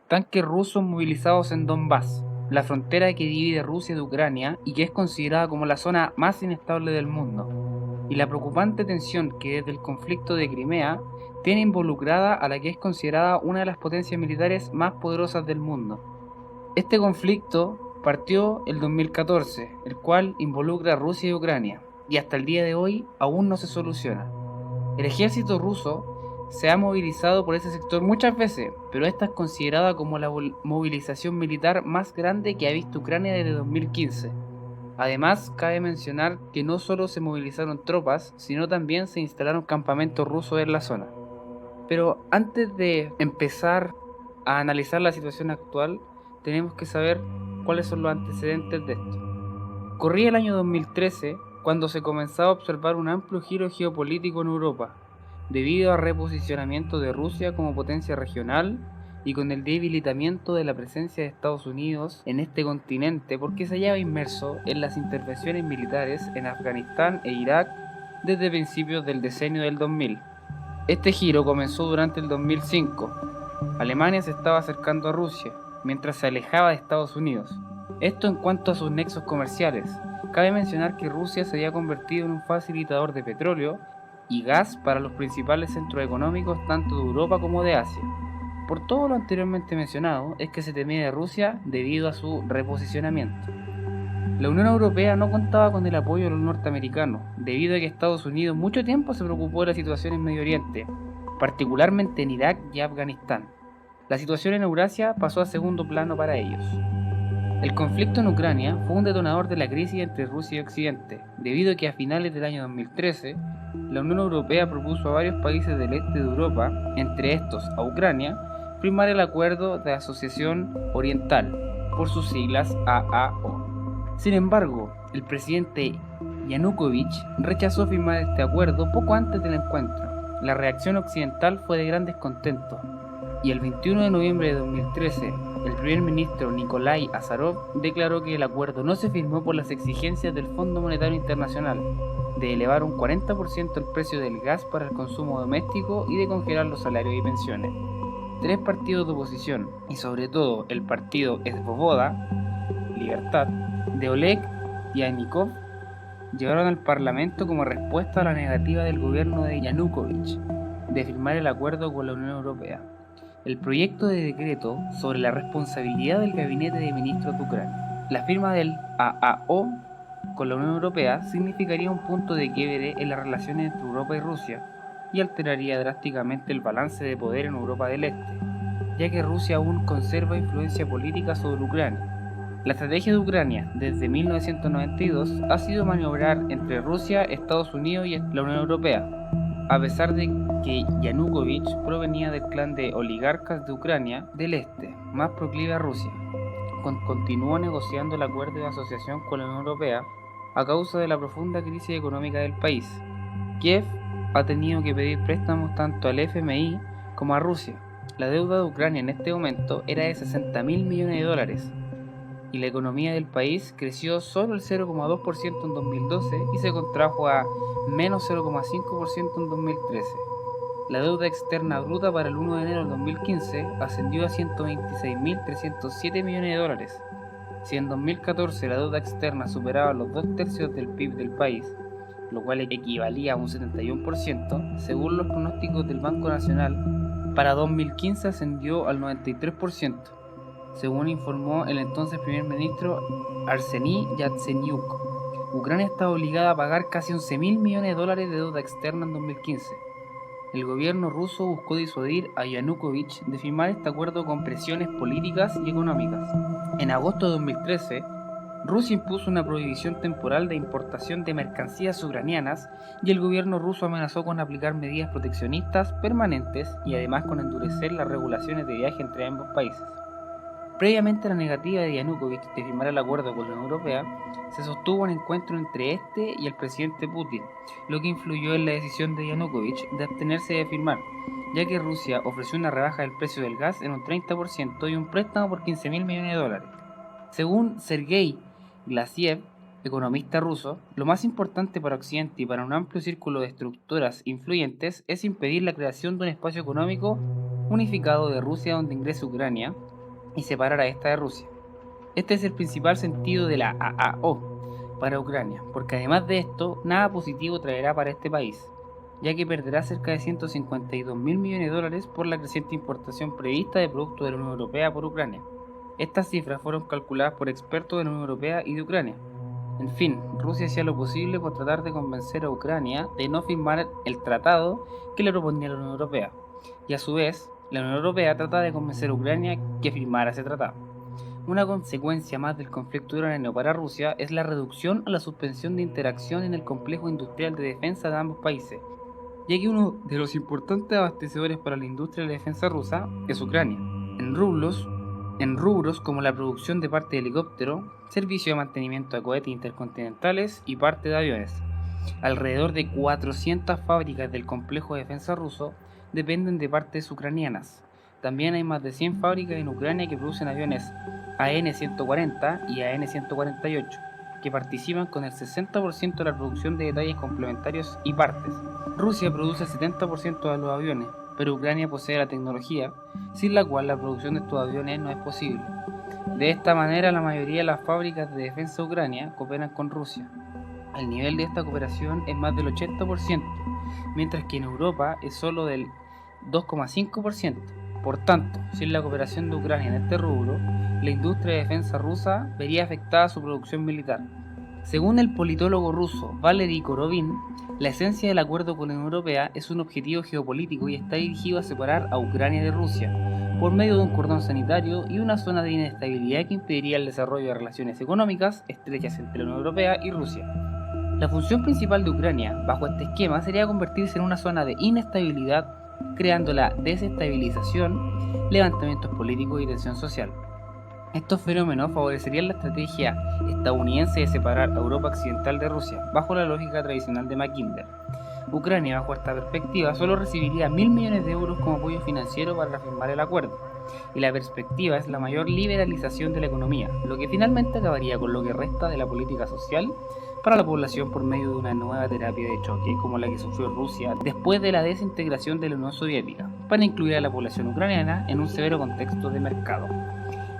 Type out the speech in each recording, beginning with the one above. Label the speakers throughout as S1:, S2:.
S1: tanques rusos movilizados en Donbass, la frontera que divide Rusia de Ucrania y que es considerada como la zona más inestable del mundo, y la preocupante tensión que desde el conflicto de Crimea tiene involucrada a la que es considerada una de las potencias militares más poderosas del mundo. Este conflicto partió el 2014, el cual involucra a Rusia y Ucrania, y hasta el día de hoy aún no se soluciona. El ejército ruso se ha movilizado por ese sector muchas veces, pero esta es considerada como la movilización militar más grande que ha visto Ucrania desde 2015. Además, cabe mencionar que no solo se movilizaron tropas, sino también se instalaron campamentos rusos en la zona. Pero antes de empezar a analizar la situación actual, tenemos que saber cuáles son los antecedentes de esto. Corría el año 2013 cuando se comenzaba a observar un amplio giro geopolítico en Europa, debido al reposicionamiento de Rusia como potencia regional y con el debilitamiento de la presencia de Estados Unidos en este continente porque se hallaba inmerso en las intervenciones militares en Afganistán e Irak desde principios del decenio del 2000. Este giro comenzó durante el 2005. Alemania se estaba acercando a Rusia, mientras se alejaba de Estados Unidos. Esto en cuanto a sus nexos comerciales. Cabe mencionar que Rusia se había convertido en un facilitador de petróleo y gas para los principales centros económicos tanto de Europa como de Asia. Por todo lo anteriormente mencionado, es que se temía de Rusia debido a su reposicionamiento. La Unión Europea no contaba con el apoyo de los norteamericanos, debido a que Estados Unidos mucho tiempo se preocupó de la situación en Medio Oriente, particularmente en Irak y Afganistán. La situación en Eurasia pasó a segundo plano para ellos. El conflicto en Ucrania fue un detonador de la crisis entre Rusia y Occidente, debido a que a finales del año 2013, la Unión Europea propuso a varios países del este de Europa, entre estos a Ucrania, firmar el Acuerdo de Asociación Oriental, por sus siglas AAO. Sin embargo, el presidente Yanukovych rechazó firmar este acuerdo poco antes del encuentro. La reacción occidental fue de gran descontento, y el 21 de noviembre de 2013, el primer ministro Nikolai Azarov declaró que el acuerdo no se firmó por las exigencias del Fondo Monetario Internacional de elevar un 40% el precio del gas para el consumo doméstico y de congelar los salarios y pensiones. Tres partidos de oposición, y sobre todo el partido Svoboda, Libertad, de Oleg Yanikov, llevaron al Parlamento como respuesta a la negativa del gobierno de Yanukovych de firmar el acuerdo con la Unión Europea. El proyecto de decreto sobre la responsabilidad del Gabinete de Ministros de Ucrania. La firma del AAO con la Unión Europea significaría un punto de quiebre en las relaciones entre Europa y Rusia y alteraría drásticamente el balance de poder en Europa del Este, ya que Rusia aún conserva influencia política sobre Ucrania. La estrategia de Ucrania desde 1992 ha sido maniobrar entre Rusia, Estados Unidos y la Unión Europea, a pesar de que Yanukovych provenía del clan de oligarcas de Ucrania del Este, más proclive a Rusia. Continuó negociando el acuerdo de asociación con la Unión Europea a causa de la profunda crisis económica del país. Kiev ha tenido que pedir préstamos tanto al FMI como a Rusia. La deuda de Ucrania en este momento era de 60.000 millones de dólares, y la economía del país creció solo el 0,2% en 2012 y se contrajo a menos 0,5% en 2013. La deuda externa bruta para el 1 de enero del 2015 ascendió a 126.307 millones de dólares. Si en 2014 la deuda externa superaba los 2/3 del PIB del país, lo cual equivalía a un 71%, según los pronósticos del Banco Nacional, para 2015 ascendió al 93%. Según informó el entonces primer ministro Arseniy Yatsenyuk. Ucrania está obligada a pagar casi 11.000 millones de dólares de deuda externa en 2015. El gobierno ruso buscó disuadir a Yanukovych de firmar este acuerdo con presiones políticas y económicas. En agosto de 2013, Rusia impuso una prohibición temporal de importación de mercancías ucranianas y el gobierno ruso amenazó con aplicar medidas proteccionistas permanentes y además con endurecer las regulaciones de viaje entre ambos países. Previamente a la negativa de Yanukovych de firmar el acuerdo con la Unión Europea, se sostuvo un encuentro entre este y el presidente Putin, lo que influyó en la decisión de Yanukovych de abstenerse de firmar, ya que Rusia ofreció una rebaja del precio del gas en un 30% y un préstamo por 15.000 millones de dólares. Según Sergei Glaziev, economista ruso, lo más importante para Occidente y para un amplio círculo de estructuras influyentes es impedir la creación de un espacio económico unificado de Rusia donde ingrese Ucrania, y separar a esta de Rusia. Este es el principal sentido de la AAO para Ucrania, porque además de esto, nada positivo traerá para este país, ya que perderá cerca de 152 mil millones de dólares por la creciente importación prevista de productos de la Unión Europea por Ucrania. Estas cifras fueron calculadas por expertos de la Unión Europea y de Ucrania. En fin, Rusia hacía lo posible por tratar de convencer a Ucrania de no firmar el tratado que le proponía la Unión Europea, y a su vez, la Unión Europea trata de convencer a Ucrania que firmara ese tratado. Una consecuencia más del conflicto ucraniano para Rusia es la reducción o la suspensión de interacción en el complejo industrial de defensa de ambos países, ya que uno de los importantes abastecedores para la industria de la defensa rusa es Ucrania, en rubros como la producción de parte de helicóptero, servicio de mantenimiento de cohetes intercontinentales y parte de aviones. Alrededor de 400 fábricas del complejo de defensa ruso dependen de partes ucranianas. También hay más de 100 fábricas en Ucrania que producen aviones AN-140 y AN-148, que participan con el 60% de la producción de detalles complementarios y partes. Rusia produce el 70% de los aviones, pero Ucrania posee la tecnología, sin la cual la producción de estos aviones no es posible. De esta manera, la mayoría de las fábricas de defensa de Ucrania cooperan con Rusia. El nivel de esta cooperación es más del 80%, mientras que en Europa es solo del 2,5%. Por tanto, sin la cooperación de Ucrania en este rubro, la industria de defensa rusa vería afectada su producción militar. Según el politólogo ruso Valery Korovin, la esencia del acuerdo con la Unión Europea es un objetivo geopolítico y está dirigido a separar a Ucrania de Rusia, por medio de un cordón sanitario y una zona de inestabilidad que impediría el desarrollo de relaciones económicas estrechas entre la Unión Europea y Rusia. La función principal de Ucrania, bajo este esquema, sería convertirse en una zona de inestabilidad, creando la desestabilización, levantamientos políticos y tensión social. Estos fenómenos favorecerían la estrategia estadounidense de separar a Europa Occidental de Rusia, bajo la lógica tradicional de Mackinder. Ucrania, bajo esta perspectiva, solo recibiría 1.000 millones de euros como apoyo financiero para reafirmar el acuerdo, y la perspectiva es la mayor liberalización de la economía, lo que finalmente acabaría con lo que resta de la política social para la población por medio de una nueva terapia de choque, como la que sufrió Rusia después de la desintegración de la Unión Soviética, para incluir a la población ucraniana en un severo contexto de mercado.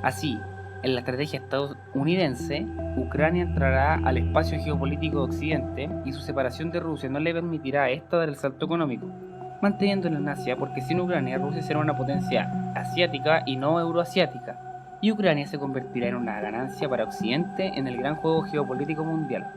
S1: Así, en la estrategia estadounidense, Ucrania entrará al espacio geopolítico de Occidente y su separación de Rusia no le permitirá a esta dar el salto económico, manteniéndola en Asia, porque sin Ucrania Rusia será una potencia asiática y no euroasiática, y Ucrania se convertirá en una ganancia para Occidente en el gran juego geopolítico mundial.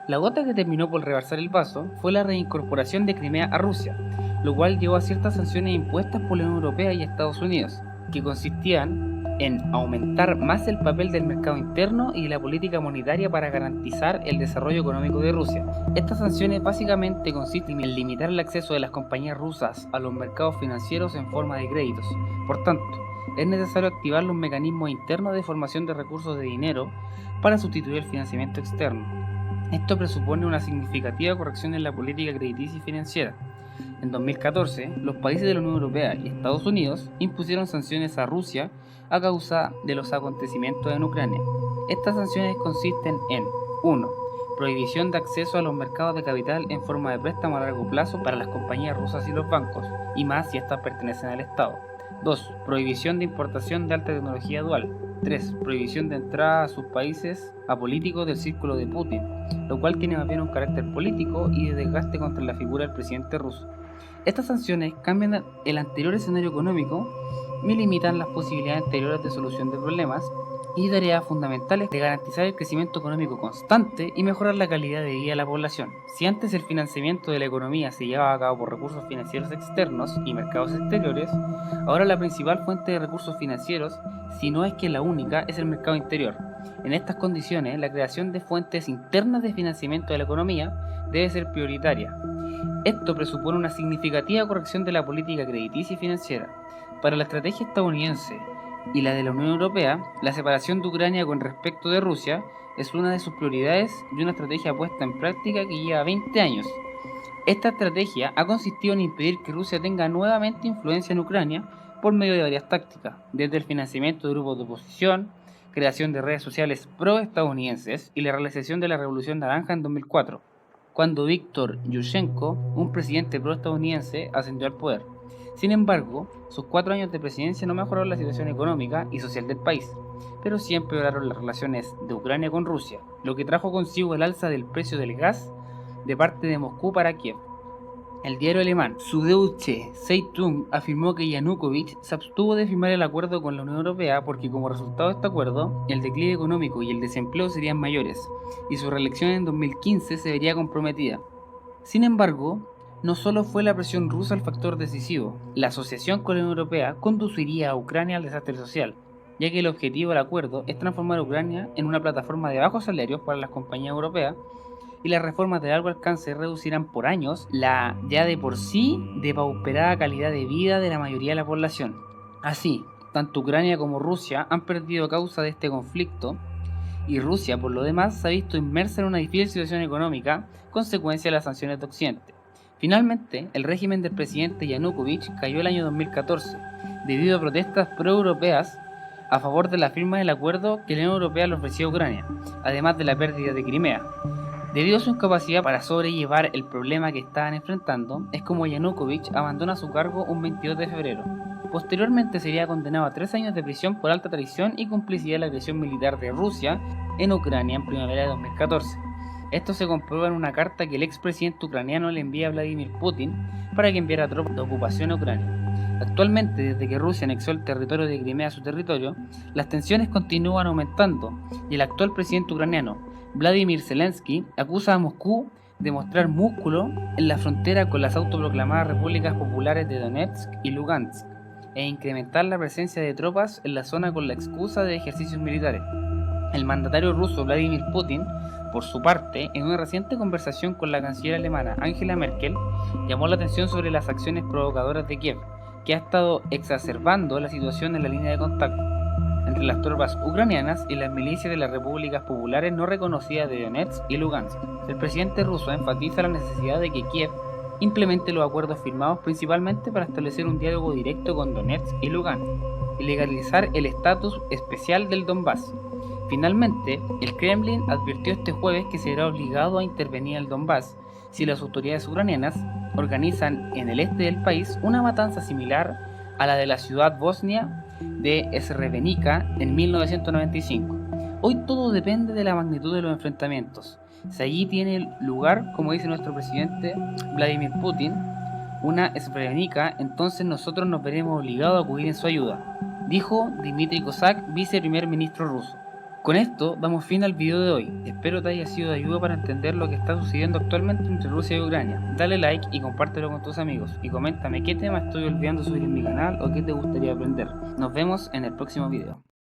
S1: La gota que terminó por rebasar el vaso fue la reincorporación de Crimea a Rusia, lo cual llevó a ciertas sanciones impuestas por la Unión Europea y Estados Unidos, que consistían en aumentar más el papel del mercado interno y de la política monetaria para garantizar el desarrollo económico de Rusia. Estas sanciones básicamente consisten en limitar el acceso de las compañías rusas a los mercados financieros en forma de créditos. Por tanto, es necesario activar los mecanismos internos de formación de recursos de dinero para sustituir el financiamiento externo. Esto presupone una significativa corrección en la política crediticia y financiera. En 2014, los países de la Unión Europea y Estados Unidos impusieron sanciones a Rusia a causa de los acontecimientos en Ucrania. Estas sanciones consisten en 1. Prohibición de acceso a los mercados de capital en forma de préstamo a largo plazo para las compañías rusas y los bancos, y más si estas pertenecen al Estado. 2. Prohibición de importación de alta tecnología dual. 3. Prohibición de entrada a sus países a políticos del círculo de Putin, lo cual tiene más bien un carácter político y de desgaste contra la figura del presidente ruso. Estas sanciones cambian el anterior escenario económico y limitan las posibilidades anteriores de solución de problemas y tareas fundamentales de garantizar el crecimiento económico constante y mejorar la calidad de vida de la población. Si antes el financiamiento de la economía se llevaba a cabo por recursos financieros externos y mercados exteriores, ahora la principal fuente de recursos financieros, si no es que la única, es el mercado interior. En estas condiciones, la creación de fuentes internas de financiamiento de la economía debe ser prioritaria. Esto presupone una significativa corrección de la política crediticia y financiera. Para la estrategia estadounidense y la de la Unión Europea, la separación de Ucrania con respecto de Rusia es una de sus prioridades y una estrategia puesta en práctica que lleva 20 años. Esta estrategia ha consistido en impedir que Rusia tenga nuevamente influencia en Ucrania por medio de varias tácticas, desde el financiamiento de grupos de oposición, creación de redes sociales pro-estadounidenses y la realización de la Revolución Naranja en 2004, cuando Víktor Yushchenko, un presidente pro-estadounidense, ascendió al poder. Sin embargo, sus 4 años de presidencia no mejoraron la situación económica y social del país, pero sí empeoraron las relaciones de Ucrania con Rusia, lo que trajo consigo el alza del precio del gas de parte de Moscú para Kiev. El diario alemán Süddeutsche Zeitung afirmó que Yanukovych se abstuvo de firmar el acuerdo con la Unión Europea porque como resultado de este acuerdo, el declive económico y el desempleo serían mayores, y su reelección en 2015 se vería comprometida. Sin embargo, no solo fue la presión rusa el factor decisivo, la asociación con la Unión Europea conduciría a Ucrania al desastre social, ya que el objetivo del acuerdo es transformar a Ucrania en una plataforma de bajos salarios para las compañías europeas, y las reformas de largo alcance reducirán por años la ya de por sí depauperada calidad de vida de la mayoría de la población. Así, tanto Ucrania como Rusia han perdido a causa de este conflicto, y Rusia, por lo demás, se ha visto inmersa en una difícil situación económica, consecuencia de las sanciones de Occidente. Finalmente, el régimen del presidente Yanukovych cayó el año 2014, debido a protestas pro-europeas a favor de la firma del acuerdo que la Unión Europea le ofreció a Ucrania, además de la pérdida de Crimea. Debido a su incapacidad para sobrellevar el problema que estaban enfrentando, es como Yanukovych abandona su cargo un 22 de febrero. Posteriormente sería condenado a 3 años de prisión por alta traición y complicidad en la agresión militar de Rusia en Ucrania en primavera de 2014. Esto se comprueba en una carta que el expresidente ucraniano le envía a Vladimir Putin para que enviara tropas de ocupación a Ucrania. Actualmente, desde que Rusia anexó el territorio de Crimea a su territorio, las tensiones continúan aumentando y el actual presidente ucraniano, Vladimir Zelensky, acusa a Moscú de mostrar músculo en la frontera con las autoproclamadas repúblicas populares de Donetsk y Lugansk e incrementar la presencia de tropas en la zona con la excusa de ejercicios militares. El mandatario ruso Vladimir Putin, por su parte, en una reciente conversación con la canciller alemana Angela Merkel, llamó la atención sobre las acciones provocadoras de Kiev, que ha estado exacerbando la situación en la línea de contacto entre las tropas ucranianas y las milicias de las repúblicas populares no reconocidas de Donetsk y Lugansk. El presidente ruso enfatiza la necesidad de que Kiev implemente los acuerdos firmados principalmente para establecer un diálogo directo con Donetsk y Lugansk y legalizar el estatus especial del Donbass. Finalmente, el Kremlin advirtió este jueves que será obligado a intervenir en el Donbass si las autoridades ucranianas organizan en el este del país una matanza similar a la de la ciudad bosnia de Srebrenica en 1995. Hoy todo depende de la magnitud de los enfrentamientos. Si allí tiene lugar, como dice nuestro presidente Vladimir Putin, una Srebrenica, entonces nosotros nos veremos obligados a acudir en su ayuda, dijo Dmitry Kozak, viceprimer ministro ruso. Con esto damos fin al video de hoy. Espero te haya sido de ayuda para entender lo que está sucediendo actualmente entre Rusia y Ucrania. Dale like y compártelo con tus amigos. Y coméntame qué tema estoy olvidando subir en mi canal o qué te gustaría aprender. Nos vemos en el próximo video.